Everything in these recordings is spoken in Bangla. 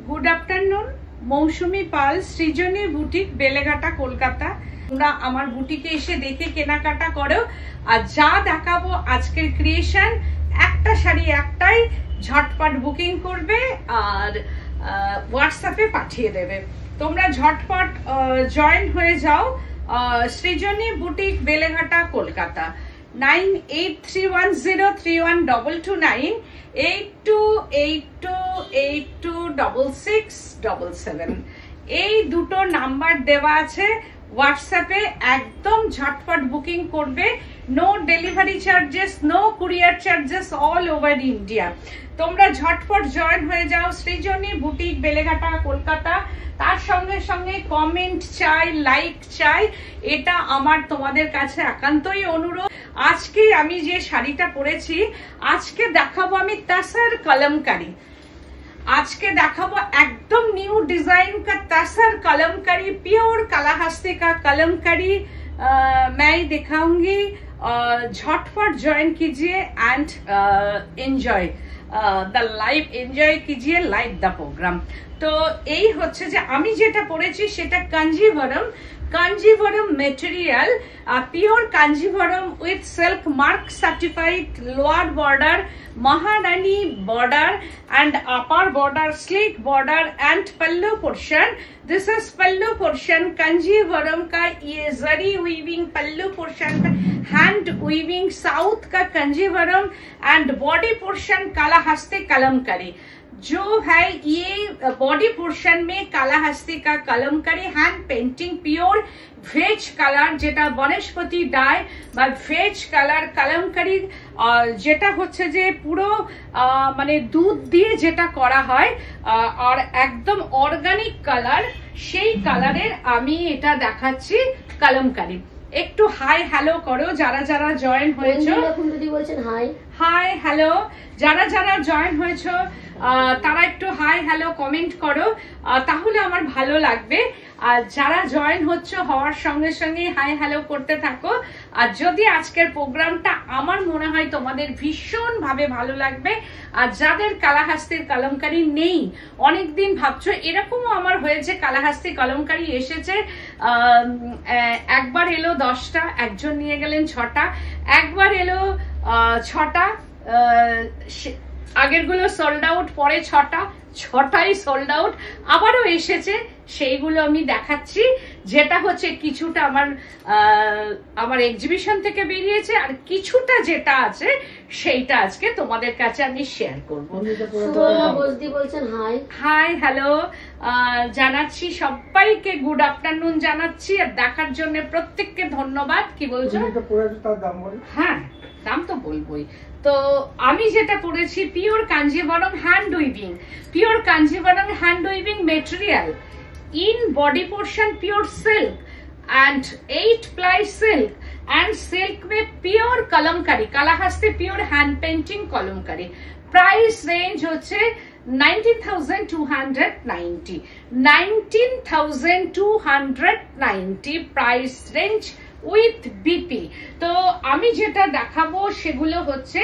গুড আফটারনুন, মৌসুমি পাল, সৃজনী বুটিক, বেলেঘাটা, কলকাতা। তোমরা আমার বুটিকে এসে দেখে কেনাকাটা করো। আর যা দেখাবো আজকের ক্রিয়েশন, একটা শাড়ি একটাই, ঝটপট বুকিং করবে আর হোয়াটসঅ্যাপে পাঠিয়ে দেবে। তোমরা ঝটপট জয়েন হয়ে যাও। সৃজনী বুটিক, বেলেঘাটা, কলকাতা। 9831031229 8282826677 এই দুটো নাম্বার দেওয়া আছে। হোয়াটসঅ্যাপে একদম ঝটপট বুকিং করবে। No delivery charges, no courier charges, all over India. তোমরা ঝটপট জয়েন হয়ে যাও। সৃজনী বুটিক, বেলেঘাটা, কলকাতা। তার সঙ্গে সঙ্গে কমেন্ট চাই, লাইক চাই, এটা আমার তোমাদের কাছে একান্তই অনুরোধ। আজকে আমি যে শাড়িটা পরেছি, আজকে দেখাবো আমি তাসার কলমকারি। আজকে দেখাবো একদম নিউ डिजाइन का तसर कलमकारी, प्योर कालाहस्ती का कलमकारी मैं दिखाऊंगी। झटपट ज्वाइन कीजिए and enjoy the live, enjoy कीजिए लाइव द प्रोग्राम। तो এই হচ্ছে যে আমি যেটা পরেছি সেটা Kanjivaram, Kanjivaram material, pure Kanjivaram with silk mark certified, lower border महारानी border and upper border sleek border and pallu portion. This is pallu portion kanjivaram का ये जरी weaving pallu portion, hand weaving south का kanjivaram and body portion Kalahasti Kalamkari. जो है ये बॉडी पोर्शन में कालाहस्ती का Kalamkari, hand painting, pure veg colour, যেটা বনস্পতি ডাই বা ভেজ কালার কলমকারি, যেটা হচ্ছে যে পুরো মানে দুধ দিয়ে যেটা করা হয় আর একদম অর্গানিক কালার, সেই কালারের আমি এটা দেখাচ্ছি কলমকারি। একটু হাই হ্যালো করো যারা যারা জয়েন হয়েছো। হাই হাই হ্যালো যারা যারা জয়েন হয়েছো তারা একটু হাই হ্যালো কমেন্ট করো, তাহলে আমার ভালো লাগবে। আর যারা জয়েন হচ্ছে হওয়ার সঙ্গে সঙ্গে হাই হ্যালো করতে থাকো। আর যদি আজকের প্রোগ্রামটা আমার মনে হয় তোমাদের ভীষণ ভাবে ভালো লাগবে। আর যাদের কালাহাস্তির কলমকারি নেই, অনেকদিন ভাবছো, এরকমও আমার হয়েছে, কালাহাস্তি কলমকারি এসেছে, একবার এলো 10টা, একজন নিয়ে গেলেন 6টা, একবার এলো 6টা, আগের গুলো সোল্ড আউট, পরে 6টাই সোল্ড আউট, আবারও এসেছে, সেইগুলো আমি দেখাচ্ছি। যেটা হচ্ছে কিছুটা আমার এক্সিবিশন থেকে বেরিয়েছে, আর কিছুটা যেটা আছে সেইটা আজকে তোমাদের কাছে আমি শেয়ার করবো। তো হাই হ্যালো জানাচ্ছি সবাইকে, গুড আফটারনুন জানাচ্ছি। আর দেখার জন্য প্রত্যেককে ধন্যবাদ। কি বলছো? হ্যাঁ, দাম তো বলবোই। তো আমি যেটা পড়েছি pure Kanjivaram hand weaving, pure Kanjivaram hand weaving material, in body portion pure silk and 8 ply silk and silk में pure Kalamkari, Kalahasti pure hand painting Kalamkari. Price range होच्छे 19,290, 19,290 प्राइस रेंज উইথ বিপি। তো আমি যেটা দেখাবো সেগুলো হচ্ছে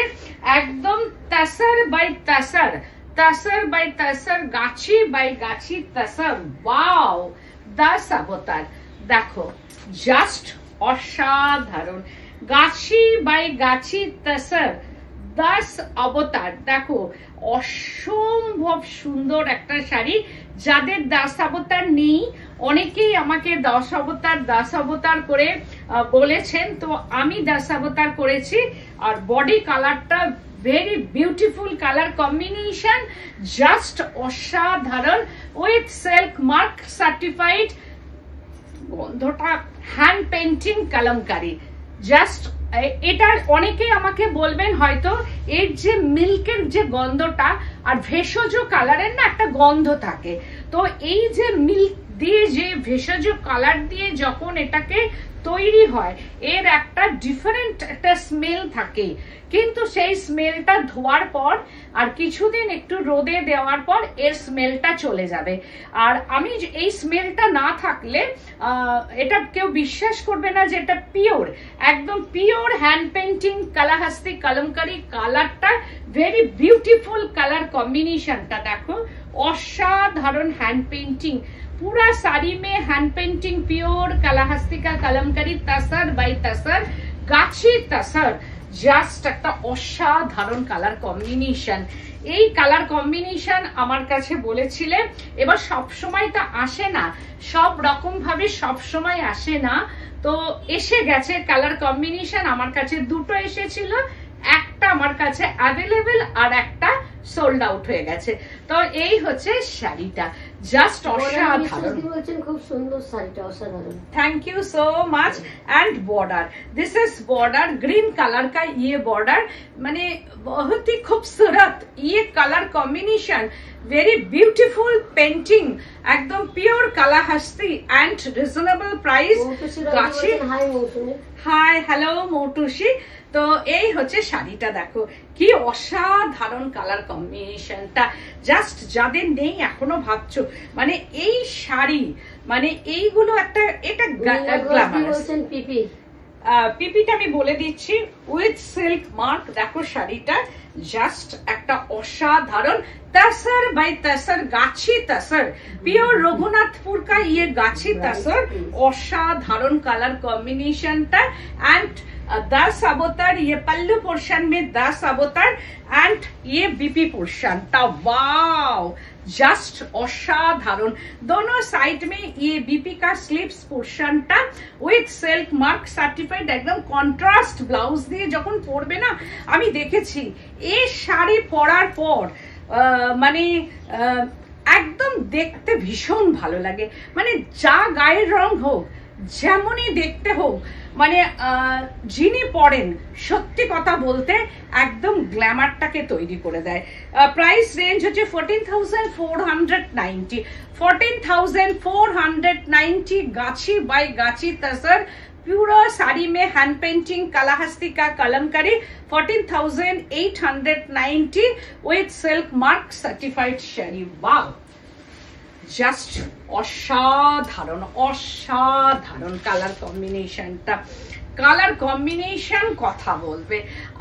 একদম তাসার by তাসার, তাসার by তাসার, Gachhi by Gachhi তাসার। Wow, 10 অবতার দেখো, জাস্ট অসাধারণ। গাছি বাই গাছি তাসার, 10 অবতার দেখো, অসম্ভব সুন্দর একটা শাড়ি। যাদের 10 অবতার নেই, অনেকেই আমাকে 10 অবতার করে বলেছেন, তো আমি 10 অবতার করেছি। আর বডি কালারটা very beautiful colour combination, just অসাধারণ, উইথ সিল্ক মার্ক সার্টিফাইড, গন্ধটা হ্যান্ড পেন্টিং কলমকারি। জাস্ট এটা অনেকেই আমাকে বলবেন হয়তো, এর যে মিল্কের যে গন্ধটা আর ভেষজ কালারের না একটা গন্ধ থাকে, তো এই যে মিল্ক দিয়ে যে ভেষজ কালার দিয়ে যখন এটাকে তৈরি হয়, এর একটা ডিফারেন্ট একটা স্মেল থাকে, কিন্তু সেই স্মেলটা ধোয়ার পর আর কিছুদিন একটু রোদে দেওয়ার পর এর স্মেলটা চলে যাবে। আর আমি এই স্মেলটা না থাকলে এটা কেউ বিশ্বাস করবে না যে এটা পিওর, একদম pure hand painting Kalahasti kalamkari. কালারটা ভেরি বিউটিফুল কালার কম্বিনেশনটা দেখো, असाधारण हैंड पेंटिंग, पूरा साड़ी में हैंड पेंटिंग, प्योर कालाहस्ती का कलमकारी, तसर बाय तसर, गाछी तसर, জাস্ট একটা অসাধারণ কালার কম্বিনেশন। এই কালার কম্বিনেশন আমার কাছে বলেছিলে, এবার সব সময় তা আসে না, সব রকম ভাবে সব সময় আসে না, তো এসে গেছে কালার কম্বিনেশন। আমার কাছে দুটো এসেছিল, একটা আমার কাছে অ্যাভেলেবেল আর একটা সোল্ড আউট হয়ে গেছে। তো এই হচ্ছে শাড়িটা, জাস্ট অসাধারণ, খুব সুন্দর শাড়িটা, অসাধারণ। Thank you so much. And border, this is border, green colour का ये बॉर्डर, माने बहुत ही खूबसूरत ये colour combination, very beautiful painting, एकदम pure Kalahasti and reasonable price. Hi hello Motushi. তো এই হচ্ছে শাড়িটা, দেখো কি অসাধারণ কালার কম্বিনেশনটা, জাস্ট যাদের নেই এখনো ভাবছো, মানে এই শাড়ি মানে এইগুলো একটা, এটা গ্ল্যামারাস। পিপিটা আমি বলে দিচ্ছি, উইথ সিল্ক মার্ক। দেখো শাড়িটা জাস্ট একটা অসাধারণ, तसर बाय तसर, गाछी तसर, प्योर रघुनाथपुर का ये गाछी तसर, असाधारण कलर कॉम्बिनेशनটা। एंड 10 अवतार, ये पल्लू पोर्शन में 10 अवतार एंड ये बीपी पोर्शन ता, वाओ जस्ट असाधारण। दोनों साइड में ये बीपी का स्लीव्स पोर्शनটা উইথ সিল্ক মার্ক সার্টিফাইড, একদম কন্ট্রাস্ট ব্লাউজ দিয়ে যখন পরবে না, আমি দেখেছি এই শাড়ি পরার পর মানে একদম দেখতে ভীষণ ভালো লাগে, মানে যা গায়ের রং হোক, যেমনই দেখতে হোক, মানে যিনি পড়েন সত্যি কথা বলতে একদম গ্ল্যামারটাকে তৈরি করে দেয়। প্রাইস রেঞ্জ হচ্ছে 14,490, 14,490, गाछी बाय गाछी तसर, पूरा साड़ी में हैंड पेंटिंग कालाहस्ती का Kalamkari, 14,890 with silk mark certified sari. Wow just অসাধারণ অসাধারণ কালার কম্বিনেশনটা, কালার কম্বিনেশন কথা বলবে।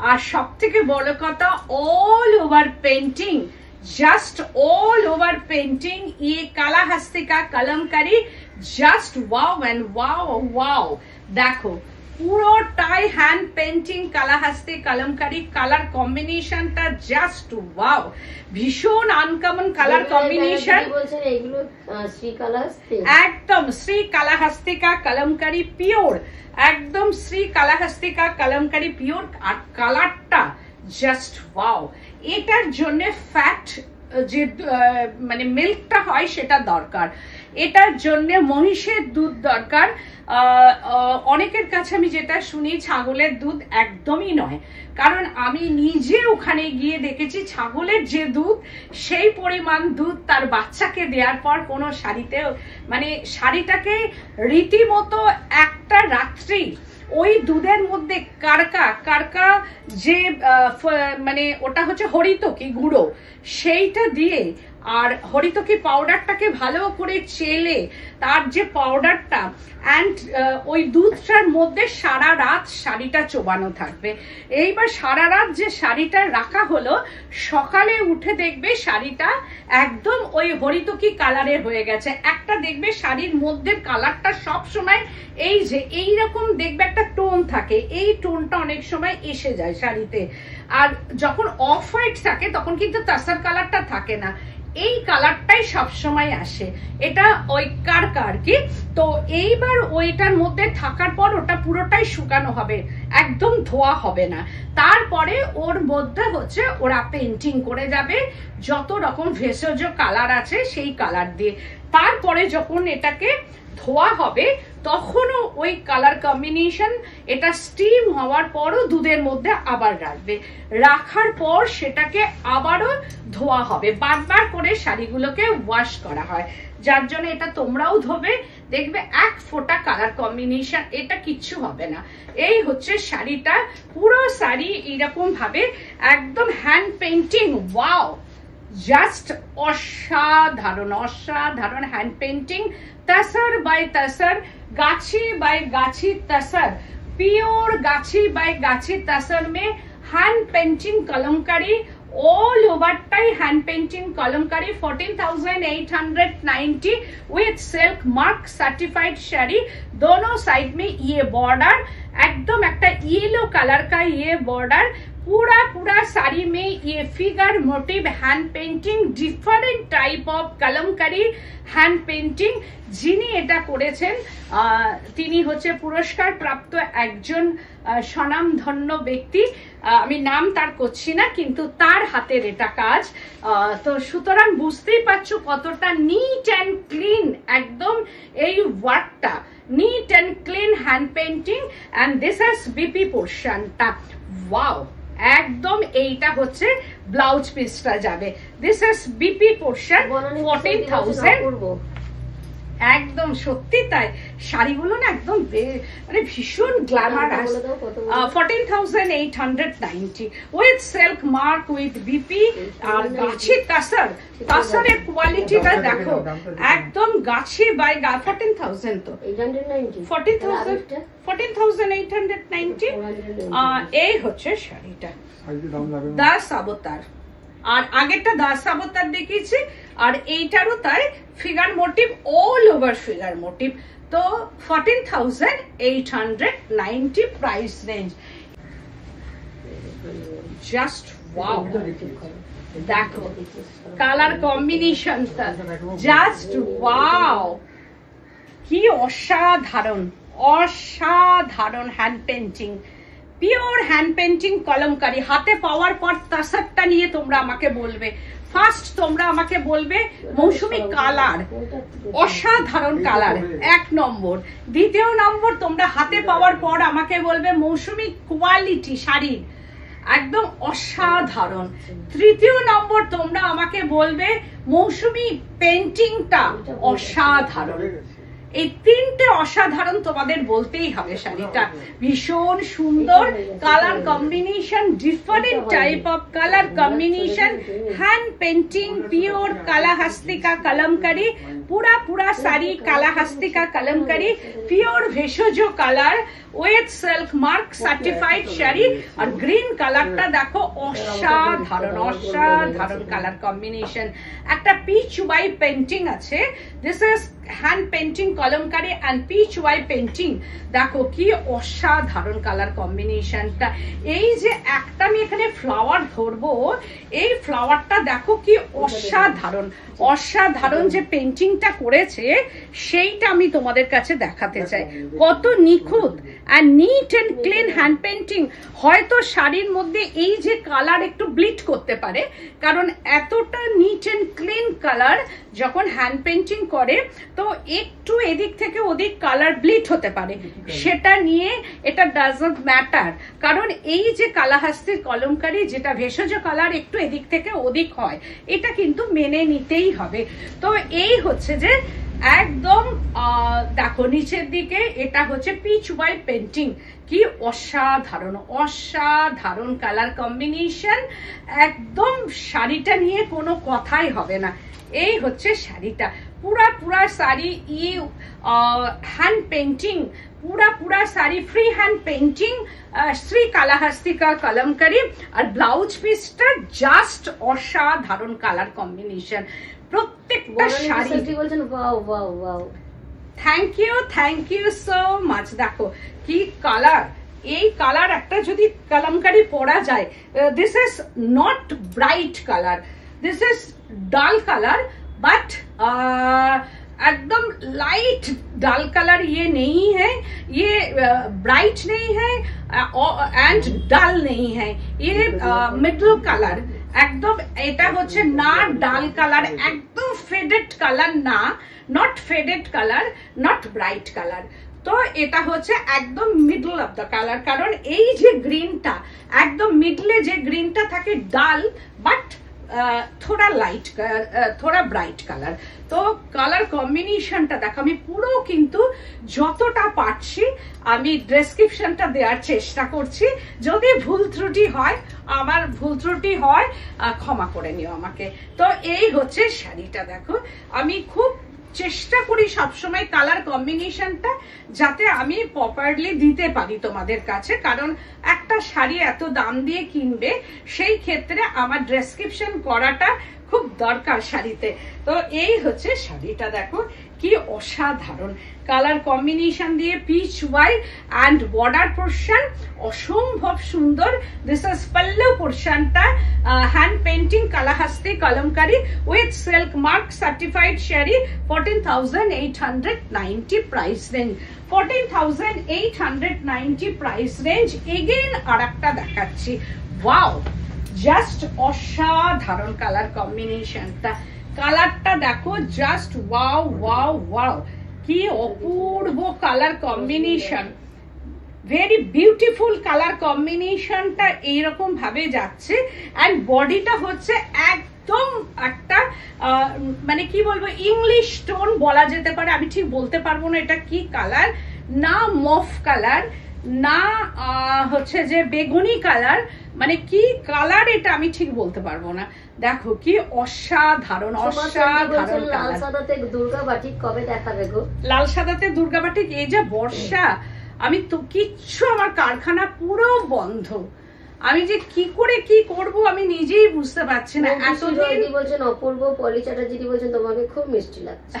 আর সব থেকে বড় কথা, all over painting, just all over painting, ये कालाहस्ती का Kalamkari, just wow and wow wow. দেখো পুরোটাই hand painting Kalahasti Kalamkari, colour কম্বিনেশনটা জাস্ট ওয়াও, ভীষণ আনকমন কালার কম্বিনেশন। একদম শ্রী কালাহস্তি কা কলমকারি পিওর, একদম শ্রী কালাহস্তি কা কলমকারি পিওর। আর কালারটা জাস্ট ওয়াও। এটার জন্য ফ্যাট যে মানে মিল্কটা হয় সেটা দরকার, এটার জন্য মহিষের দুধ দরকার। অনেকের কাছে আমি যেটা শুনি ছাগলের দুধ একদমই নয়, কারণ আমি নিজে ওখানে গিয়ে দেখেছি ছাগলের যে দুধ সেই পরিমাণ দুধ তার বাচ্চাকে দেওয়ার পর কোনো শাড়িতে, মানে শাড়িটাকে রীতিমতো একটা রাত্রি ওই দুধের মধ্যে কারকা যে মানে ওটা হচ্ছে হরিতকি গুঁড়ো, সেইটা দিয়ে আর হরিতকি পাউডারটাকে ভালো করে চেলে তার যে পাউডারটা এন্ড ওই দুধটার মধ্যে সারা রাত শাড়িটা চোবানো থাকবে। এইবার সারা রাত যে শাড়িটা রাখা হলো, সকালে উঠে দেখবে শাড়িটা একদম ওই হরিতকি কালারের হয়ে গেছে। একটা দেখবে শাড়ির মধ্যে কালারটা সব সময় এই যে এইরকম দেখবে একটা টোন থাকে, এই টোনটা অনেক সময় এসে যায় শাড়িতে। আর যখন অফ হোয়াইট থাকে তখন কিন্তু তাসার কালারটা থাকে না, এই কালারটাই সব সময় আসে, এটা ওই কারকা আর কি। তো এইবার ওইটার মধ্যে থাকার পর ওটা পুরোটাই শুকানো হবে, একদম ধোয়া হবে না। তারপরে ওর মধ্যে হচ্ছে ওরা পেন্টিং করে যাবে যত রকম ভেষজ কালার আছে সেই কালার দিয়ে। তারপরে যখন এটাকে ধোয়া হবে তখনও ওই কালার কম্বিনেশন, এটা স্টিম হওয়ার পরও দুধের মধ্যে আবার রাখবে, রাখার পর সেটাকে আবারও ধোয়া হবে, বারবার করে শাড়িগুলোকে ওয়াশ করা হয়, যার জন্য এটা তোমরাও ধোবে, দেখবে এক ফোঁটা কালার কম্বিনেশন, এটা কিচ্ছু হবে না। এই হচ্ছে শাড়িটা, পুরো শাড়ি এইরকম ভাবে একদম হ্যান্ড পেন্টিং। ওয়াও জাস্ট অসাধারণ অসাধারণ হ্যান্ড পেন্টিং, तसर बाय तसर, गाछी बाय गाछी तसर, प्योर गाछी बाय गाछी तसर में हैंड पेंटिंग कलमकारी, all overটাই hand painting Kalamkari 14,890 with silk mark certified sari दोनों साइड में ये बॉर्डर एकदम একটা येलो कलर का ये बॉर्डर पूरा साड़ी में ये figure motive hand painting different type of Kalamkari hand painting যিনি এটা করেছেন তিনি হচ্ছে পুরস্কার প্রাপ্ত একজন স্বনামধন্য ব্যক্তি আমি নাম তার করছি না কিন্তু তার হাতের এটা কাজ তো সুতরাং বুঝতেই পারছো কতটা নিট এন্ড ক্লিন একদম এই ওয়ার্কটা neat and clean hand painting and this is BP পোরশনটা ওয়াও একদম এইটা হচ্ছে ব্লাউজ পিসটা যাবে দিস ইজ বিপি পোরশন 14,000 একদম সত্যি তাই শাড়িগুলো না একদম মানে ভীষণ glamorous 14,890 with silk mark with BP আর গাছি তাসারের কোয়ালিটিটা দেখো একদম গাছি বাই 14,000 তো 14,890 এই হচ্ছে শাড়িটা দাস অবতার আর আগেরটা দাস অবতার দেখিয়েছি আর এইটারও তাই figure motif all over figure motif তো 14,890 প্রাইস রেঞ্জ জাস্ট ওয়াও দেখো কালার কম্বিনেশনটা জাস্ট ওয়াও কি অসাধারণ অসাধারণ hand painting pure hand painting Kalamkari হাতে পাওয়ার পর তাসারটা নিয়ে তোমরা আমাকে বলবে ফার্স্ট তোমরা আমাকে বলবে মৌসুমী কালার অসাধারণ কালার এক নম্বর দ্বিতীয় নম্বর তোমরা হাতে পাওয়ার পর আমাকে বলবে মৌসুমী কোয়ালিটি শাড়ির একদম অসাধারণ তৃতীয় নম্বর তোমরা আমাকে বলবে মৌসুমী পেইন্টিংটা অসাধারণ এই তিনটে অসাধারণ তোমাদের বলতেই হবে শাড়িটা ভীষণ সুন্দর colour combination different type of colour combination hand painting pure কালাহাস্তিকা কলমকারি পুরা শাড়ি কালাহাস্তিকা কলমকারি পিওর ভেষজ colour with silk mark certified sari আর গ্রিন কালারটা দেখো অসাধারণ কালার কম্বিনেশন একটা পিচ ওয়াই পেইন্টিং আছে this is hand painting Kalamkari and Pichwai painting দেখো কি অসাধারণ কালার কম্বিনেশনটা এই যে একটা আমি এখানে ফ্লাওয়ার ধরবো এই ফ্লাওয়ারটা দেখো কি অসাধারণ যে পেইন্টিংটা করেছে সেইটা আমি তোমাদের কাছে দেখাতে চাই কত নিখুঁত and neat and clean hand painting হয়তো শাড়ির মধ্যে এই যে কালার একটু ব্লিট করতে পারে কারণ এতটা নিট এন্ড ক্লিন কালার যখন হ্যান্ড পেইন্টিং করে তো একটু এদিক থেকে ওদিক কালার ব্লিট হতে পারে সেটা নিয়ে এটা ডাজন্ট ম্যাটার কারণ এই যে কালাহাস্তির কলমকারি যেটা ভেষজ কালার একটু এদিক থেকে ওদিক হয় এটা কিন্তু মেনে নিতেই হবে তো এই হচ্ছে যে একদম দেখো নিচের দিকে এটা হচ্ছে পিচ ওয়াই পেইন্টিং কি অসাধারণ কালার কম্বিনেশন একদম শাড়িটা নিয়ে কোনো কথাই হবে না এই হচ্ছে শাড়িটা পুরা শাড়ি ই হ্যান্ড পেইন্টিং পুরা sari free hand painting Shri কালাহাস্তিকা কলমকারি আর ব্লাউজ পিসটা জাস্ট অসাধারণ কালার কম্বিনেশন প্রত্যেকটা sari thank you so much দেখো কি কালার এই কালার একটা যদি কলমকারি পরা যায় this is not bright colour this is डाल कलर बट एकदम लाइट डाल कलर ये नहीं है ये ब्राइट नहीं है एंड डल नहीं है ये मिडल कलर एकदम এটা হচ্ছে না ডাল কালার একদম ফেডেড কালার না not faded colour not bright colour তো এটা হচ্ছে একদম মিডল অফ দ্য কালার কারণ এই যে গ্রিনটা একদম মিডলে যে গ্রিনটা থাকে ডাল বাট थोड़ा लाइट थोड़ा ब्राइट कलर तो कलर कॉम्बिनेशनটা দেখো আমি পুরো কিন্তু যতটা পারছি আমি ডেসক্রিপশনটা দেওয়ার চেষ্টা করছি যদি ভুল ত্রুটি হয় আমার ভুল ত্রুটি হয় ক্ষমা করে নিও আমাকে তো এই হচ্ছে শাড়িটা দেখো আমি খুব চেষ্টা করি সবসময় কালার কম্বিনেশনটা যাতে আমি প্রপারলি দিতে পারি তোমাদের কাছে, কারণ একটা শাড়ি এত দাম দিয়ে কিনবে সেই ক্ষেত্রে আমার ডেসক্রিপশন করাটা খুব দরকার শাড়িতে। তো এই হচ্ছে শাড়িটা, দেখো কি অসাধারণ কালার কম্বিনেশন দিয়ে peach white and border portion অসম্ভব সুন্দর। দিস ইজ পাল্লু পোর্শনটা hand painting Kalahasti Kalamkari with silk mark certified sari 14,890 price range, 14,890 price range. Again আর একটা দেখাচ্ছি, ওয়াও জাস্ট অসাধারণ কালার কম্বিনেশনটা, কালারটা দেখো জাস্ট ওয়াও ওয়াও ওয়াও, কি অপূর্ব কালার কম্বিনেশন, ভেরি বিউটিফুল কালার কম্বিনেশনটা এইরকম ভাবে যাচ্ছে। অ্যান্ড বডিটা হচ্ছে একদম একটা মানে কি বলবো ইংলিশ টোন বলা যেতে পারে, আমি ঠিক বলতে পারবো না এটা কি কালার, না মফ কালার না হচ্ছে যে বেগুনি কালার, মানে কি কালার এটা আমি ঠিক বলতে পারবো না। দেখো কি অসাধারণ অসাধারণ লাল সাদাতে দুর্গা বাটিক কবে দেখাবে গো? লাল সাদাতে দুর্গা বাটিক এই যে বর্ষা, আমি তো কিচ্ছু, আমার কারখানা পুরো বন্ধ, আমি যে কি করে কি করব আমি নিজেই বুঝতে পারছি না। এতদিন বলছেন অপূর্ব, পলি চ্যাটার্জি বলছেন তোমাকে খুব মিষ্টি লাগছে।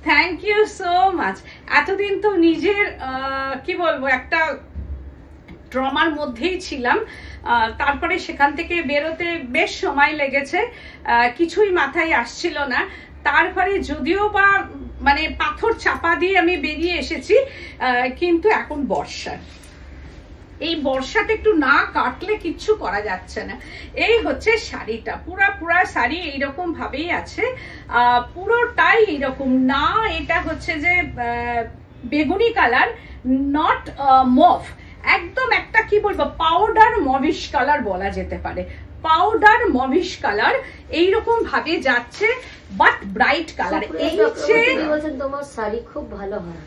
Thank you so much. এতদিন তো নিজের কি বলবো একটা ট্রমার মধ্যেই ছিলাম, তারপরে সেখান থেকে বেরোতে বেশ সময় লেগেছে, কিছুই মাথায় আসছিল না। তারপরে যদিও বা মানে পাথর চাপা দিয়ে আমি বেরিয়ে এসেছি, কিন্তু এখন বর্ষা, এই বর্ষাটা একটু না কাটলে কিচ্ছু করা যাচ্ছে না। এই হচ্ছে শাড়িটা, পুরা শাড়ি এইরকম ভাবেই আছে, পুরোটাই এইরকম না, এটা হচ্ছে যে বেগুনি কালার, নট মফ, একদম একটা কি বলবো পাউডার মভিশ কালার বলা যেতে পারে, পাউডার মভিশ কালার এইরকম ভাবে যাচ্ছে, বাট ব্রাইট কালার। এই যে তোমার শাড়ি খুব ভালো হয়,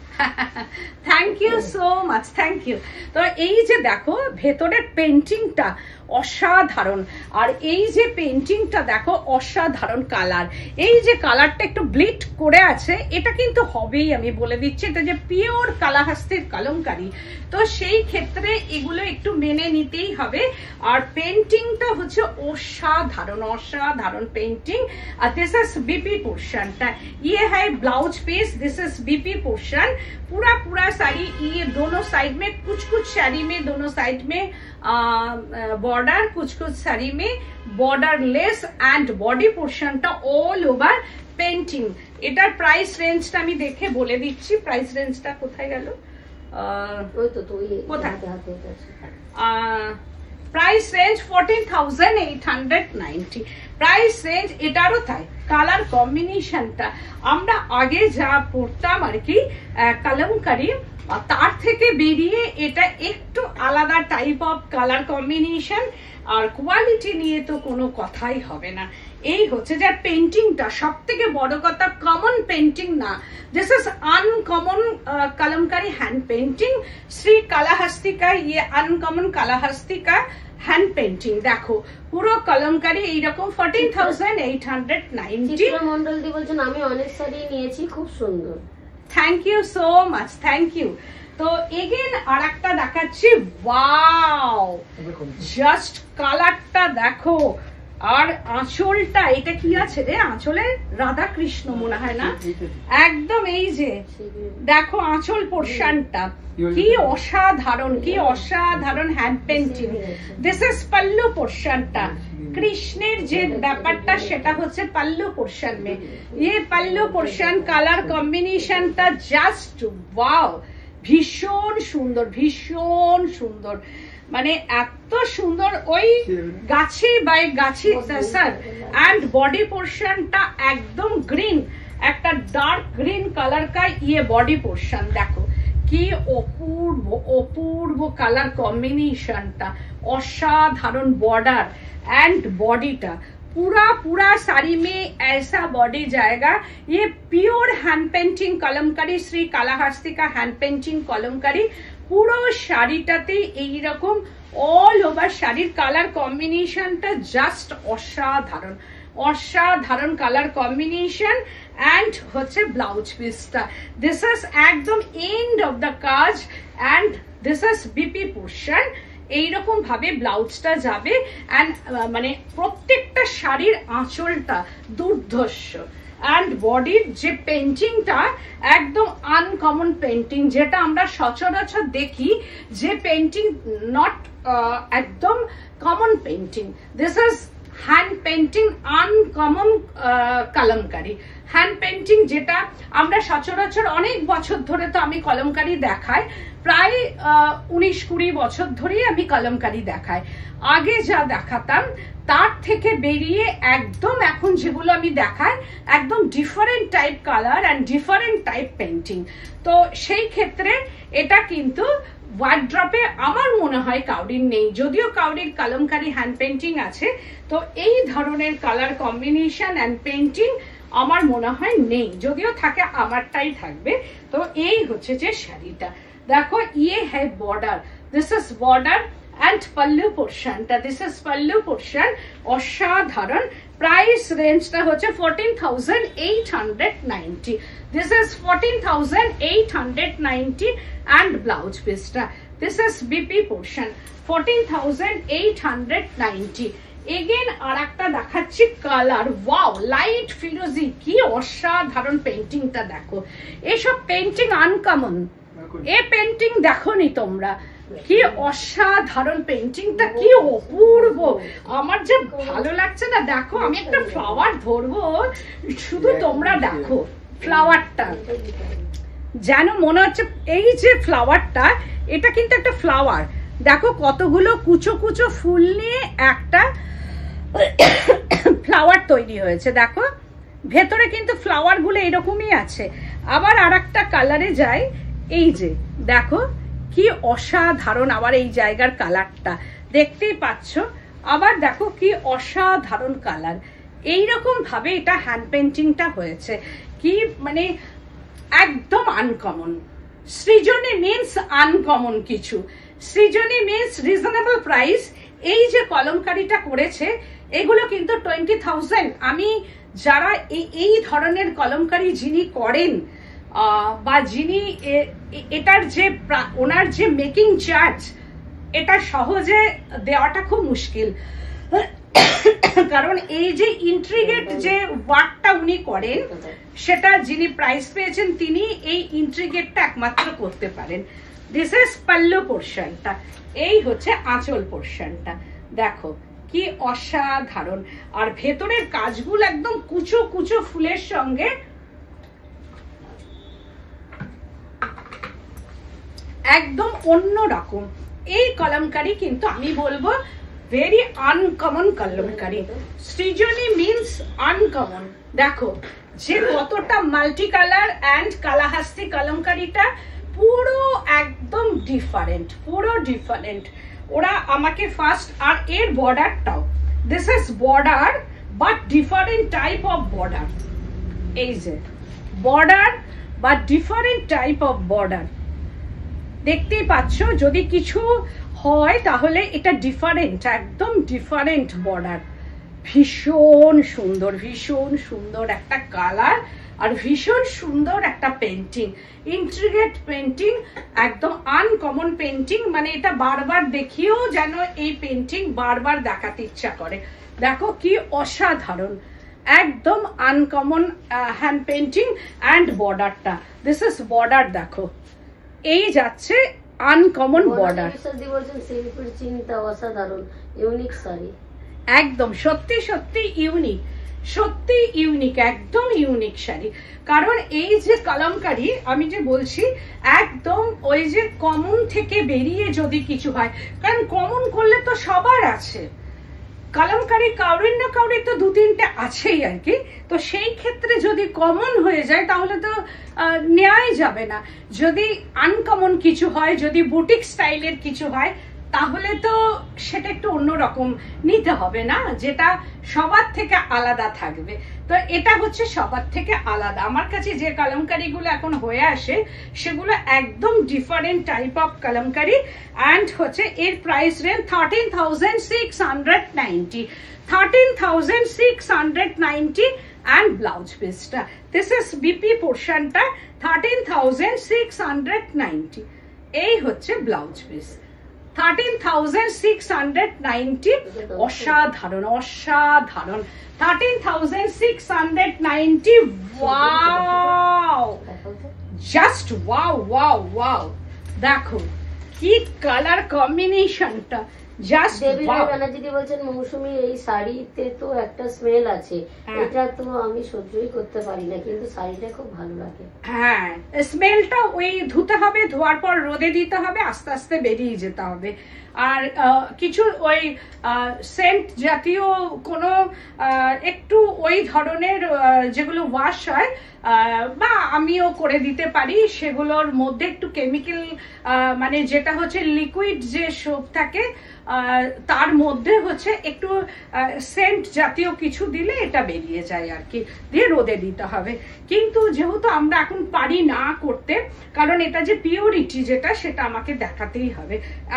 thank you so much, thank you. তো এই যে দেখো ভেতরের পেন্টিংটা অসাধারণ, আর এই যে পেন্টিংটা দেখো অসাধারণ কালার, এই যে কালারটা একটু ব্লিট করে আছে, এটা কিন্তু হবেই, আমি বলে দিচ্ছি, এটা যে পিওর কালাহাস্তির কলমকারি, তো সেই ক্ষেত্রে এগুলো একটু মেনে নিতেই হবে। আর পেন্টিংটা হচ্ছে অসাধারণ অসাধারণ পেন্টিং। আর দিস ইজ बीपी पोर्शन, ये है blouse piece, this is BP portion, पूरा साड़ी, ये दोनों साइड में कुछ साड़ी में दोनों साइड में बॉर्डर, कुछ साड़ी में बॉर्डर लेस एंड बॉडी पोर्शनটা ऑल ओवर पेंटिंग। এটার প্রাইস রেঞ্জটা আমি দেখে বলে দিচ্ছি, প্রাইস রেঞ্জটা কোথায় গেল, ওই তো তুই কোথায় হাতে আছে, প্রাইস রেঞ্জ 14,890 প্রাইস রেঞ্জ। এটারও তাই কালার কম্বিনেশনটা আমরা আগে যা পড়তাম আর কি কলমকারি, তার থেকে বেরিয়ে এটা একটু আলাদা টাইপ অফ কালার কম্বিনেশন, আর কোয়ালিটি নিয়ে তো কোনো কথাই হবে না। এই হচ্ছে যে পেন্টিংটা সব থেকে বড় কথা, কমন পেন্টিং না, this is uncommon Kalamkari hand painting, Shri Kalahasti का ये अनकमन कालाहस्ती का हैंड पेंटिंग। देखो পুরো কলমকারি এইরকম 14,890। মন্ডল দি বলছেন আমি অনেক শাড়ি নিয়েছি, খুব সুন্দর, thank you so much, thank you. তো এগেন আর একটা দেখাচ্ছি, ওয়াও জাস্ট কালারটা দেখো, আর আঁচলটা এটা কি আছে রে, আঁচলে রাধা কৃষ্ণ মনে হয় না, একদম এই যে দেখো আঁচল পোর্শনটা কি অসাধারণ, কি অসাধারণ hand painting. This is pallu পোর্শনটা, কৃষ্ণের যে ব্যাপারটা সেটা হচ্ছে পাল্লু পোর্শন মে, ये পাল্লু পোর্শন কালার কম্বিনেশনটা জাস্ট ওয়াও, ভীষণ সুন্দর ভীষণ সুন্দর, মানে এত সুন্দর, ওই গাছি by Gachhi sir. And body পোর্শনটা একদম গ্রিন, একটা ডার্ক গ্রিন কালার কা ইয়ে বডি পোর্শন, দেখো কি অপূর্ব অপূর্ব কালার কম্বিনেশনটা, অসাধারণ बॉर्डर एंड बॉडीটা पूरा साड़ी में ऐसा बॉडी जाएगा। ये pure hand painting Kalamkari, Shri Kalahasti का हैंड पेंटिंग कलमकारी, পুরো শাড়িটাতে এইরকম অল ওভার শাড়ির কালার কম্বিনেশনটা জাস্ট অসাধারণ, অসাধারণ কালার কম্বিনেশন অ্যান্ড হচ্ছে ব্লাউজ পিসটা। দিস ইজ একদম এন্ড অফ দ্য কাজ and this is BP portion. এইরকম ভাবে ব্লাউজটা যাবে অ্যান্ড মানে প্রত্যেকটা শাড়ির আঁচলটা দুর্ধর্ষ অ্যান্ড বডির যে পেন্টিংটা একদম আনকমন পেন্টিং, যেটা আমরা সচরাচর দেখি যে পেন্টিং নট একদম common painting. This is hand painting uncommon kalamkari. Hand painting যেটা আমরা সচরাচর অনেক বছর ধরে তো আমি কলমকারি দেখাই, প্রায় 19-20 বছর ধরেই আমি কলমকারি দেখাই। আগে যা দেখাতাম তার থেকে বেরিয়ে একদম এখন যেগুলো আমি দেখাই একদম different type colour and different type painting. তো সেই ক্ষেত্রে এটা কিন্তু ওয়ার্ড্রপে আমার মনে হয় কাউরির নেই, যদিও কাউরির কলমকারি হ্যান্ড পেন্টিং আছে। তো এই ধরনের কালার কম্বিনেশন অ্যান্ড পেন্টিং আমার মনে হয় নেই, যদিও থাকে আমারটাই থাকবে। তো এই হচ্ছে যে শাড়িটা দেখো, ইয়ে হ্যাঁ border, this is border and pallu পোর্শনটা, দিস ইজ পাল্লু পোর্শন। অসাধারণ। প্রাইস রেঞ্জটা হচ্ছে 14,890। দিস ইজ 14,890 অ্যান্ড ব্লাউজ পিসটা this is BP portion 14,890। Again আর একটা দেখাচ্ছি কালার, ওয়াও লাইট ফিরোজি, কি অসাধারণ পেন্টিংটা দেখো। এসব পেন্টিং আনকমন, এ পেন্টিং দেখো নি তোমরা, কি অসাধারণ পেন্টিংটা, কি অপূর্ব। আমার যে ভালো লাগছে না, দেখো আমি একটা ফ্লাওয়ার ধরবো, শুধু তোমরা দেখো ফ্লাওয়ারটা, যেন মনে হচ্ছে এই যে ফ্লাওয়ারটা, এটা কিন্তু একটা ফ্লাওয়ার। দেখো কতগুলো কুচো কুচো ফুল নিয়ে একটা ফ্লাওয়ার তৈরি হয়েছে। দেখো ভেতরে কিন্তু ফ্লাওয়ার গুলো এরকমই আছে। আবার আর একটা কালারে যায়, এই যে দেখো কি অসাধারণ, আবার এই জায়গার কালারটা দেখতেই পাচ্ছ। আবার দেখো কি অসাধারণ কালার। এইরকম ভাবে এটা হ্যান্ড পেন্টিংটা হয়েছে, কি মানে একদম আনকমন। সৃজনী মিন্স আনকমন কিছু, সৃজনী মিন্স রিজনেবল প্রাইস। এই যে কলমকারিটা করেছে এগুলো কিন্তু 20,000। আমি যারা এই ধরনের কলমকারি যিনি করেন বা যিনি এটার যে ওনার যে মেকিং চার্জ, এটা সহজে দেওয়াটা খুব মুশকিল, কারণ এই যে ইন্ট্রিগেট যে ওয়ার্কটা উনি করেন, সেটা যিনি প্রাইস পেয়েছেন তিনি এই ইন্ট্রিগেটটা একমাত্র করতে পারেন। দিস ইজ পাল্লু পোর্শনটা, এই হচ্ছে আঁচল পোর্শনটা। দেখো কি অসাধারণ। আর ভেতরের কাজগুলো একদম কুচো কুচো ফুলের সঙ্গে একদম অন্য রকম। এই কলমকারি কিন্তু আমি বলবো very uncommon Kalamkari. Srijani means uncommon. দেখো যে কতটা মাল্টি কালার অ্যান্ড কালাহাস্তি কলমকারিটা পুরো একদম ডিফারেন্ট, পুরো ডিফারেন্ট। ওরা আমাকে ফার্স্ট, আর এর বর্ডারটাও, this is border but different type of border. এই যে বর্ডার বা ডিফারেন্ট টাইপ অফ বর্ডার দেখতেই পাচ্ছ। যদি কিছু হয় তাহলে এটা ডিফারেন্ট, একদম ডিফারেন্ট বর্ডার। ভীষণ সুন্দর, ভীষণ সুন্দর একটা কালার আর ভীষণ সুন্দর একটা পেন্টিং, ইন্ট্রিগেট পেন্টিং, একদম আনকমন পেন্টিং। মানে এটা বারবার দেখিয়েও যেন এই পেন্টিং বারবার দেখাতে ইচ্ছা করে। দেখো কি অসাধারণ, একদম আনকমন হ্যান্ড পেন্টিং অ্যান্ড বর্ডারটা, দিস ইজ বর্ডার। দেখো এই যাচ্ছে আনকমন বর্ডার। অসাধারণ ইউনিক শাড়ি, একদম সত্যি সত্যি ইউনিক, সত্যি ইউনিক, একদম ইউনিক শাড়ি। কারণ এই যে কলমকারি আমি যে বলছি, একদম ওই যে কমন থেকে বেরিয়ে যদি কিছু হয়, কারণ কমন করলে তো সবার আছে, কলমকারি কাউরির না কাউরির তো 2-3টে আছেই আর কি। তো সেই ক্ষেত্রে যদি কমন হয়ে যায় তাহলে তো নেওয়াই যাবে না। যদি আনকমন কিছু হয়, যদি বুটিক স্টাইলের কিছু হয়, তাহলে তো সেটা একটু অন্যরকম নিতে হবে না, যেটা সবার থেকে আলাদা থাকবে। তো এটা হচ্ছে সবার থেকে আলাদা। আমার কাছে যে কালামকারিগুলো এখন হয়ে আসে সেগুলো একদম different type of kalamkari. And হচ্ছে এর price range 13,690, 13,690 and blouse piece ta this is BP portion ta 13,690 ei hocche blouse piece 13,690 অসাধারণ অসাধারণ 13,690 wow just wow wow wow দেখো কি কালার কম্বিনেশনটা জাস্ট ওয়াও। যদি বলছেন মৌসুমী এই শাড়িতে তো একটা স্মেল আছে, এটা তো আমি সহ্যই করতে পারি না, কিন্তু শাড়িটা খুব ভালো লাগে। হ্যাঁ, স্মেলটা ওই ধুতে হবে, ধোয়ার পর রোদে দিতে হবে, আস্তে আস্তে বেরিয়ে যেতে হবে। আর কিছু ওই সেন্ট জাতীয় কোনো একটু ওই ধরনের যেগুলো ওয়াশ হয় বা আমিও করে দিতে পারি, সেগুলোর মধ্যে একটু কেমিক্যাল মানে যেটা হচ্ছে লিকুইড যে সোপ থাকে তার মধ্যে হচ্ছে একটু সেন্ট জাতীয় কিছু দিলে এটা বেরিয়ে যায় আর কি, দিয়ে রোদে দিতে হবে। কিন্তু যেহেতু আমরা এখন পারি না করতে, কারণ এটা যে পিওরিটি যেটা সেটা আমাকে দেখাতেই হবে।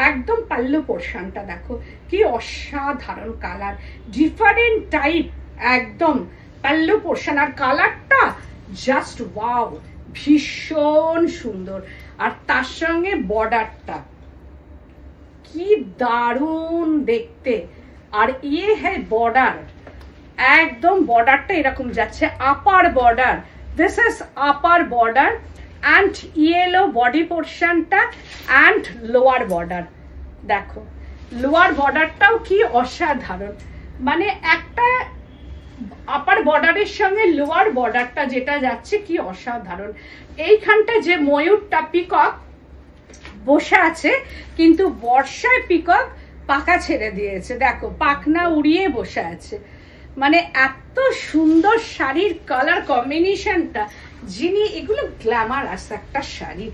একদম পাল্লু পোর্শনটা দেখো কি অসাধারণ কালার, ডিফারেন্ট টাইপ একদম পাল্লু পোর্শন। আর কালারটা জাস্ট ওয়াও, ভীষণ সুন্দর। আর তার সঙ্গে বর্ডারটা কি দারুণ দেখতে। আর ইয়ে হ্যাঁ বর্ডার, একদম বর্ডারটা এরকম যাচ্ছে, upper border, this is upper border and yellow body পোর্শনটা অ্যান্ড লোয়ার বর্ডার। দেখো লোয়ার বর্ডারটাও কি অসাধারণ, মানে একটা আপার বর্ডারের সঙ্গে লোয়ার বর্ডারটা যেটা যাচ্ছে কি অসাধারণ। এইখানটা যে ময়ূরটা পিকক বসে আছে, কিন্তু বর্ষায় পিকক পাখা ছেড়ে দিয়েছে, দেখো পাখনা উড়িয়ে বসে আছে। মানে এত সুন্দর শাড়ির কালার কম্বিনেশনটা, যিনি এগুলো গ্ল্যামারাস একটা শাড়ি,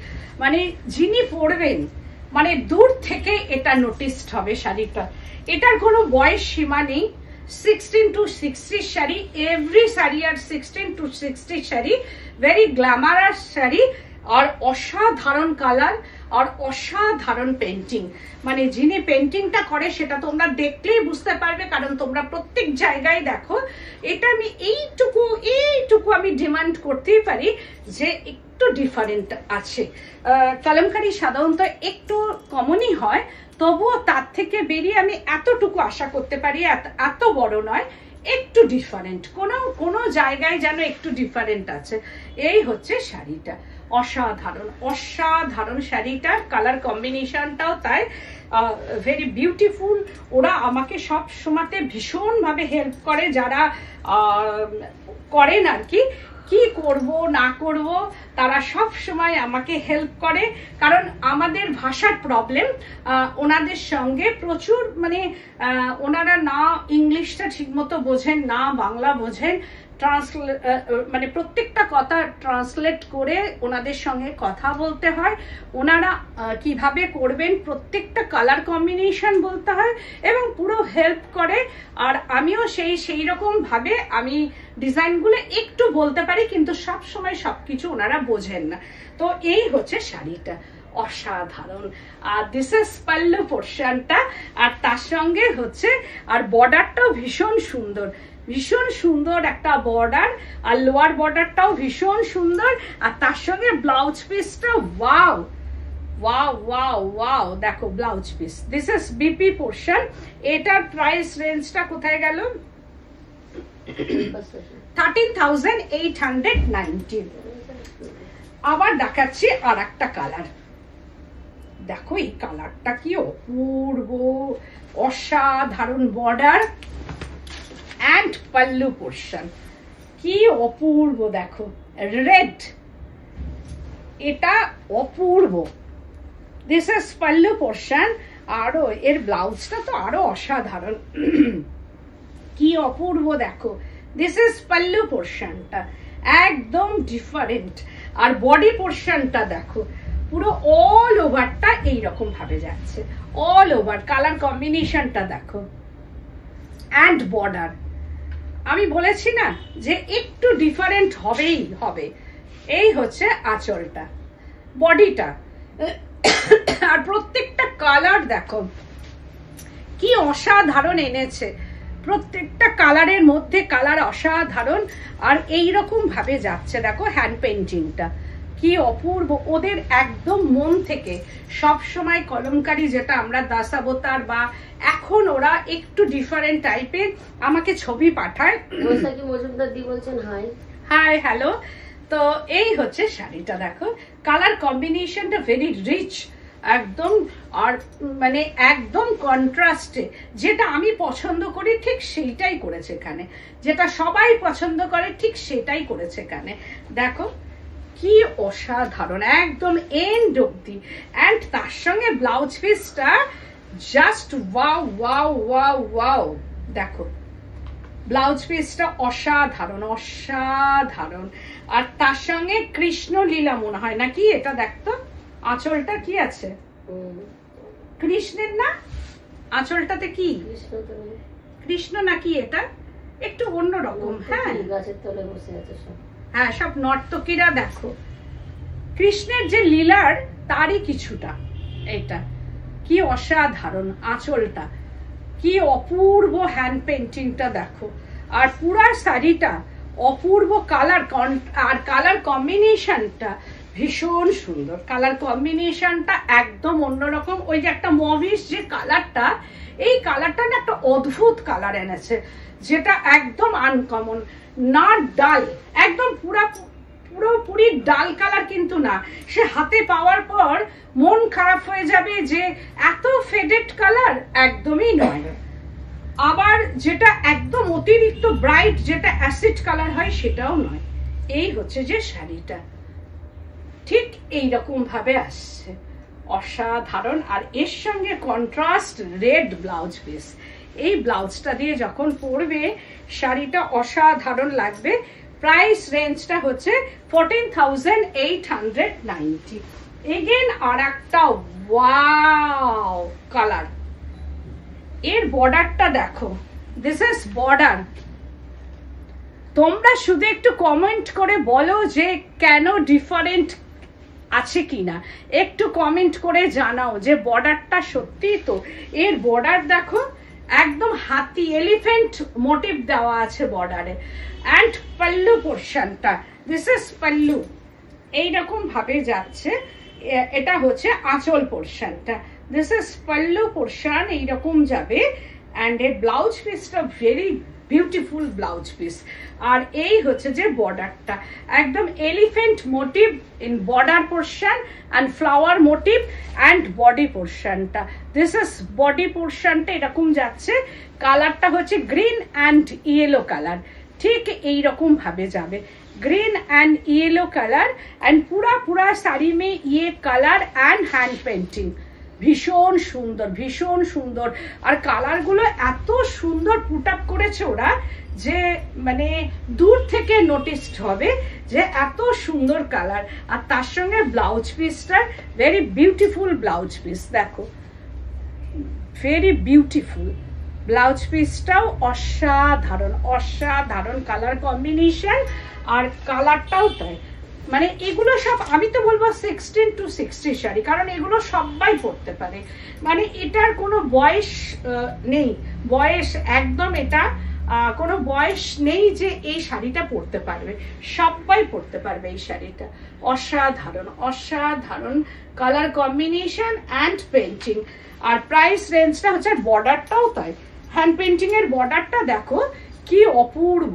মানে যিনি পরবেন মানে দূর থেকে এটা নোটিসড হবে শাড়িটা। এটার কোনো বয়স সীমা নেই, 16 to 60 শাড়ি, এভরি শাড়ি আর 16 to 60 sari, very glamorous sari. আর অসাধারণ কালার আর অসাধারণ পেন্টিং, মানে যিনি পেন্টিংটা করে সেটা তোমরা দেখলেই বুঝতে পারবে, কারণ তোমরা প্রত্যেক জায়গায় দেখো। এটা আমি এইটুকু আমি ডিমান্ড করতেই পারি যে একটু ডিফারেন্ট আছে। কলমকারি সাধারণত একটু কমনই হয়, তবুও তার থেকে বেরিয়ে আমি এতটুকু আশা করতে পারি, এত বড় নয়, একটু ডিফারেন্ট, কোনো জায়গায় যেন একটু ডিফারেন্ট আছে। এই হচ্ছে শাড়িটা, অসাধারণ অসাধারণ শাড়িটার কালার কম্বিনেশনটাও তাই ভেরি বিউটিফুল। ওরা আমাকে সব সময়তে ভীষণভাবে হেল্প করে, যারা করেন আর কি, কি করব না করব তারা সব সময় আমাকে হেল্প করে, কারণ আমাদের ভাষার প্রবলেম। ওনাদের সঙ্গে প্রচুর মানে ওনারা না ইংলিশটা ঠিকমতো বোঝেন, না বাংলা বোঝেন, মানে প্রত্যেকটা কথা ট্রান্সলেট করে ওনাদের সঙ্গে কথা বলতে হয়। ওনারা কিভাবে করবেন প্রত্যেকটা কালার কম্বিনেশন বলতে হয় এবং পুরো হেল্প করে। আর আমিও সেই রকম ভাবে আমি ডিজাইনগুলো একটু বলতে পারি, কিন্তু সব সময় সবকিছু ওনারা বোঝেন না। তো এই হচ্ছে শাড়িটা অসাধারণ। আর দিস ইজ পাল্লু পোর্শনটা, আর তার সঙ্গে হচ্ছে আর বর্ডারটাও ভীষণ সুন্দর, ভীষণ সুন্দর একটা বর্ডার, আর লোয়ার বর্ডারটাও ভীষণ সুন্দর। আর তার সঙ্গে ব্লাউজ পিসটা ওয়াও ওয়াও ওয়াও ওয়াও, দেখো blouse piece, this is BP portion. এটার প্রাইস রেঞ্জটা কোথায় গেল? 13,890। আবার দেখাচ্ছি আর একটা কালার, দেখো এই কালারটা কি অপূর্ব, অসাধারণ বর্ডার অ্যান্ড পাল্লু পোর্শন, কি অপূর্ব। দেখো রেড, এটা অপূর্ব। This is pallu portion. আরো এর ব্লাউজটা তো আরো অসাধারণ, কি অপূর্ব। দেখো দিস ইজ পাল্লু পোর্শনটা একদম ডিফারেন্ট। আর বডি পোর্শনটা দেখো পুরো অল ওভারটা এইরকম ভাবে যাচ্ছে, অল ওভার। কালার কম্বিনেশনটা দেখো, অ্যান্ড বর্ডার আমি বলেছি না যে একটু ডিফারেন্ট হবেই হবে। এই হচ্ছে আঁচলটা, বডিটা, আর প্রত্যেকটা কালার দেখো কি অসাধারণ এনেছে। প্রত্যেকটা কালারের মধ্যে কালার অসাধারণ, আর এইরকম ভাবে যাচ্ছে দেখো হ্যান্ড পেন্টিংটা কি অপূর্ব। ওদের একদম মন থেকে সব সময় কলমকারি, যেটা আমরা দাস অবতার বা এখন ওরা একটু ডিফারেন্ট টাইপের আমাকে ছবি পাঠায়। বৈশাখী মজুমদার দি বলছেন হাই হাই হ্যালো। তো এই হচ্ছে শাড়িটা দেখো, কালার কম্বিনেশনটা ভেরি রিচ একদম, আর মানে একদম কন্ট্রাস্টে। যেটা আমি পছন্দ করি ঠিক সেইটাই করেছে এখানে, যেটা সবাই পছন্দ করে ঠিক সেটাই করেছে এখানে। দেখো কি অসাধারণ, একদম এন্ড অব্দি। অ্যান্ড তার সঙ্গে ব্লাউজ পিসটা just wow wow wow wow. দেখো ব্লাউজ পিসটা অসাধারণ অসাধারণ। আর তার সঙ্গে কৃষ্ণ লীলা মনে হয় নাকি এটা, দেখতো আঁচলটা কি আছে কৃষ্ণের না, আঁচলটাতে কি কৃষ্ণ নাকি, এটা একটু অন্যরকম। হ্যাঁ গাছের তলে বসে আছে সব, হ্যাঁ সব নর্তকীরা। দেখো কৃষ্ণের যে লীলার তারই কিছুটা এটা। কি অসাধারণ আঁচলটা, কি অপূর্ব হ্যান্ড পেন্টিংটা দেখো। আর পুরা শাড়িটা অপূর্ব কালার, আর কালার কম্বিনেশনটা ভীষণ সুন্দর। কালার কম্বিনেশনটা একদম অন্যরকম। ওই যে একটা মভিশ যে কালারটা, এই কালারটা না একটা অদ্ভুত কালার এনেছে, যেটা একদম আনকমন, না ডাল, একদম পুরোপুরি ডাল কালার কিন্তু না। সে হাতে পাওয়ার পর মন খারাপ হয়ে যাবে যে এত ফেডেড কালার, একদমই নয়। আবার যেটা একদম অতিরিক্ত ব্রাইট, যেটা অ্যাসিড কালার হয়, সেটাও নয়। এই হচ্ছে যে শাড়িটা ঠিক এইরকম ভাবে আসছে, অসাধারণ। আর এর সঙ্গে কন্ট্রাস্ট রেড ব্লাউজ পিস। এই ব্লাউজটা দিয়ে যখন পরবে শাড়িটা অসাধারণ লাগবে। প্রাইস রেঞ্জটা হচ্ছে 14,890। এগেন আর একটা ওয়াও কালার। এর বর্ডারটা দেখো, দিস ইজ বর্ডার। তোমরা শুধু একটু কমেন্ট করে বলো যে কেন ডিফারেন্ট আছে কিনা, একটু কমেন্ট করে জানাও যে বর্ডারটা সত্যি তো। এর বর্ডার দেখো একদম হাতি, এলিফ্যান্ট মোটিভ দেওয়া আছে বর্ডারে। অ্যান্ড পাল্লু পোর্শনটা, দিস ইজ পাল্লু, এইরকম ভাবে যাচ্ছে। এটা হচ্ছে আঁচল পোর্শনটা, দিস ইজ পাল্লু পোর্শন, এইরকম যাবে। অ্যান্ড এর ব্লাউজ পিসটা ভেরি বিউটিফুল ব্লাউজ পিস। আর এই হচ্ছে যে বর্ডারটা একদম elephant motif in border portion and flower motif and body পোর্শনটা, দিস ইজ বডি পোর্শনটা এরকম যাচ্ছে। কালারটা হচ্ছে গ্রিন অ্যান্ড ইয়েলো কালার, ঠিক এইরকম ভাবে যাবে, green and yellow colour. And পুরা শাড়ি মে ইয়ে কালার অ্যান্ড হ্যান্ড পেন্টিং, ভীষণ সুন্দর ভীষণ সুন্দর। আর কালারগুলো এত সুন্দর পুট আপ করেছে ওরা যে মানে দূর থেকে নোটিসড হবে যে এত সুন্দর কালার। আর তার সঙ্গে ব্লাউজ পিসটা ভেরি বিউটিফুল ব্লাউজ পিস, দেখো ভেরি বিউটিফুল ব্লাউজ পিসটাও অসাধারণ অসাধারণ কালার কম্বিনেশন। আর কালারটাও তাই, মানে এগুলো সব আমি তো বলবো 16 to 60 শাড়ি, কারণ এগুলো সবাই পরতে পারে। মানে এটার কোনো বয়স নেই, বয়স একদম এটা কোনো বয়স নেই যে এই শাড়িটা পরতে পারবে, সবাই পরতে পারবে এই শাড়িটা। অসাধারণ অসাধারণ কালার কম্বিনেশন অ্যান্ড পেন্টিং। আর প্রাইস রেঞ্জটা হচ্ছে, বর্ডারটাও তাই, হ্যান্ড পেন্টিং এর বর্ডারটা দেখো কি অপূর্ব।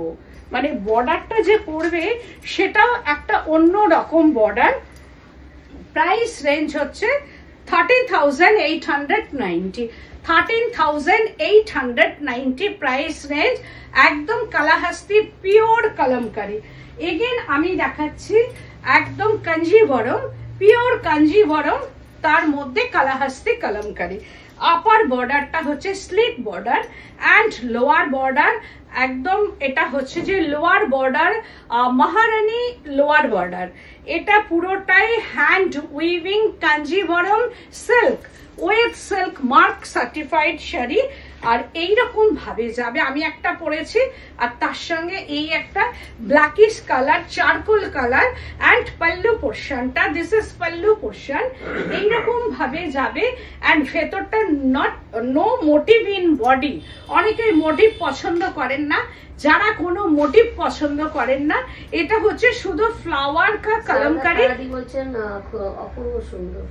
মানে বর্ডারটা যে পড়বে সেটাও একটা অন্য রকম বর্ডার। প্রাইস রেঞ্জ হচ্ছে 13,890, 13,890 প্রাইস রেঞ্জ। একদম কালাহাস্তি পিওর কলমকারি। এগেন আমি দেখাচ্ছি একদম কাঞ্জিভরম, পিওর কাঞ্জিভরম, তার মধ্যে কালাহাস্তি কলমকারি। আপার বর্ডারটা হচ্ছে slit border and lower border একদম এটা হচ্ছে যে লোয়ার বর্ডার, মহারানী লোয়ার বর্ডার। এটা পুরোটাই hand weaving Kanjivaram silk with silk mark certified sari. আর এইরকম ভাবে যাবে, আমি একটা পরেছি আর তার সঙ্গে এই একটা blackish colour, charcoal colour and pallu পোর্শনটা, দিস ইজ পাল্লু পোর্শন। এইরকম ভাবে যাবে অ্যান্ড ভেতরটা নো মোটিভ ইন বডি। অনেকেই মোটিভ পছন্দ করেন না, যারা কোনো মোটিভ পছন্দ করেন না, এটা হচ্ছে শুধু ফ্লাওয়ার কা কলমকারি। বলছেন অপূর্ব সুন্দর।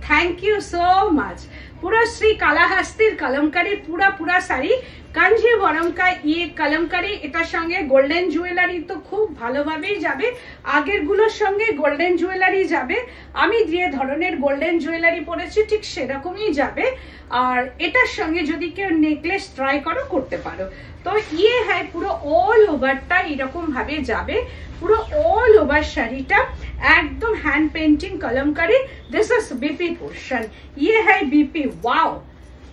Thank you so much. पूरा श्री कालाहस्तिर कलमकारी पूरा साड़ी कांजीवरम का ये कलमकारी, एटार संगे गोल्डन जुएलारि तो खूब भालोभाबेई जाबे, आगेर गुलोर संगे गोल्डन जुएलारि जाबे। आमी जे धरनेर गोल्डन जुएलारि परेछि ठीक सेरकमई जाबे। और एटार संगे जदि केउ नेकलेस ट्राई करो करते पारो। तो ये है पूरा ऑल ओभारटा एरकम भावे जाबे, पूरा ऑल ओभार शाड़ीटा एकदम hand painting Kalamkari. This is BP portion, ये है BP. Wow,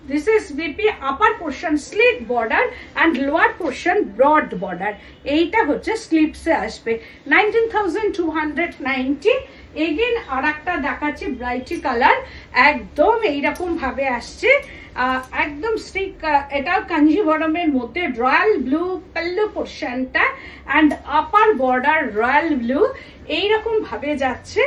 this is BP upper portion slit border and lower portion broad border. এইটা হচ্ছে স্লিপসে আসবে 19,290। এগেন আর একটা দেখাচ্ছি ব্রাইটি কালার, একদম এইরকম ভাবে আসছে, একদম স্টিক। এটা কাঞ্জিভরমের মধ্যে রয়্যাল ব্লু পাল্লু পোর্শনটা and upper border royal blue এইরকম ভাবে যাচ্ছে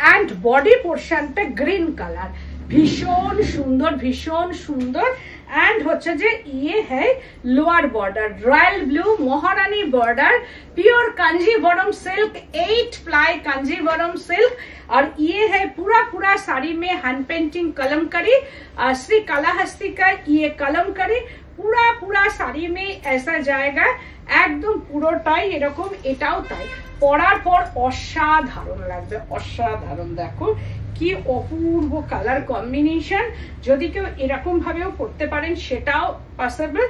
অ্যান্ড বডি পোর্শনটা গ্রিন কালার। ভীষণ সুন্দর, ভীষণ সুন্দর। एंड होच्छे जे ये है lower border royal blue Maharani border pure Kanjivaram silk 8 ply Kanjivaram silk. और ये है पूरा साड़ी में हैंड पेंटिंग कलमकारी, श्री कालाहस्ती का ये कलमकारी पूरा साड़ी में ऐसा जाएगा एकदम পুরোটাই এরকম। এটাও তাই, পরার পর অসাধারণ লাগবে, অসাধারণ। দেখো কি অপূর্ব কালার কম্বিনেশন। যদি কেউ এরকম ভাবেও পরতে পারেন সেটাও পসিবল।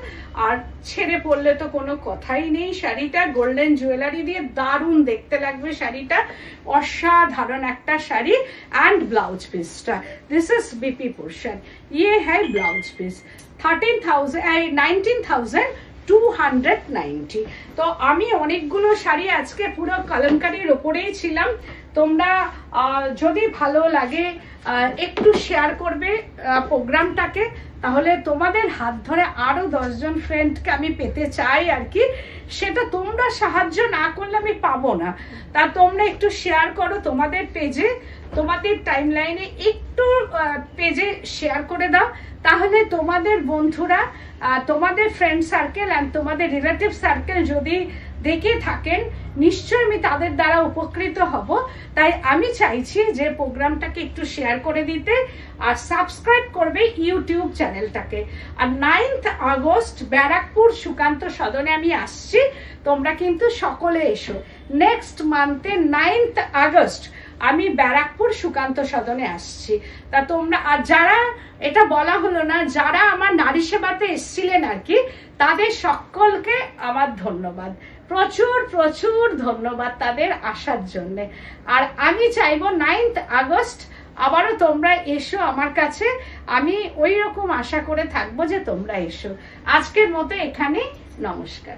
আর ছেড়ে পরলে তো কোনো কথাই নেই। শাড়িটা গোল্ডেন জুয়েলারি দিয়ে দারুণ দেখতে লাগবে শাড়িটা, অসাধারণ একটা শাড়ি। এন্ড ব্লাউজ পিসটা দিস ইজ বিপি পোর্শন, ये है ব্লাউজ পিস 19,290। তো আমি অনেকগুলো শাড়ি আজকে পুরো কলমকারির উপরেই ছিলাম। তোমরা যদি ভালো লাগে একটু শেয়ার করবে প্রোগ্রামটাকে, তাহলে তোমাদের হাত ধরে আরো 10 জন ফ্রেন্ডকে আমি পেতে চাই আর কি। সেটা তোমরা সাহায্য না করলে আমি পাবো না। তা তোমরা একটু শেয়ার করো তোমাদের পেজে, তোমাদের টাইমলাইনে একটু পেজে শেয়ার করে দাও। তাহলে তোমাদের বন্ধুরা, তোমাদের ফ্রেন্ড সার্কেল এন্ড তোমাদের রিলেটিভ সার্কেল যদি দেখে থাকেন নিশ্চয়ই আমি তাদের দ্বারা উপকৃত হব। তাই আমি চাইছি যে প্রোগ্রামটাকে একটু শেয়ার করে দিতে আর সাবস্ক্রাইব করবে ইউটিউব চ্যানেলটাকে। আর 9th আগস্ট ব্যারাকপুর সুকান্ত সদনে আমি আসছি, তোমরা কিন্তু সকলে এসো। নেক্সট মান্থে 9th আগস্ট আমি ব্যারাকপুর সুকান্ত সদনে আসছি। তা তোমরা, আর যারা এটা বলা হলো না, যারা আমার নারী সেবাতে এসেছিলেন আর কি, তাদের সকলকে আমার ধন্যবাদ, প্রচুর ধন্যবাদ তাদের আসার জন্য। আর আমি চাইবো 9th আগস্ট আবারও তোমরা এসো আমার কাছে। আমি ওই রকম আশা করে থাকবো যে তোমরা এসো। আজকের মতো এখানে, নমস্কার।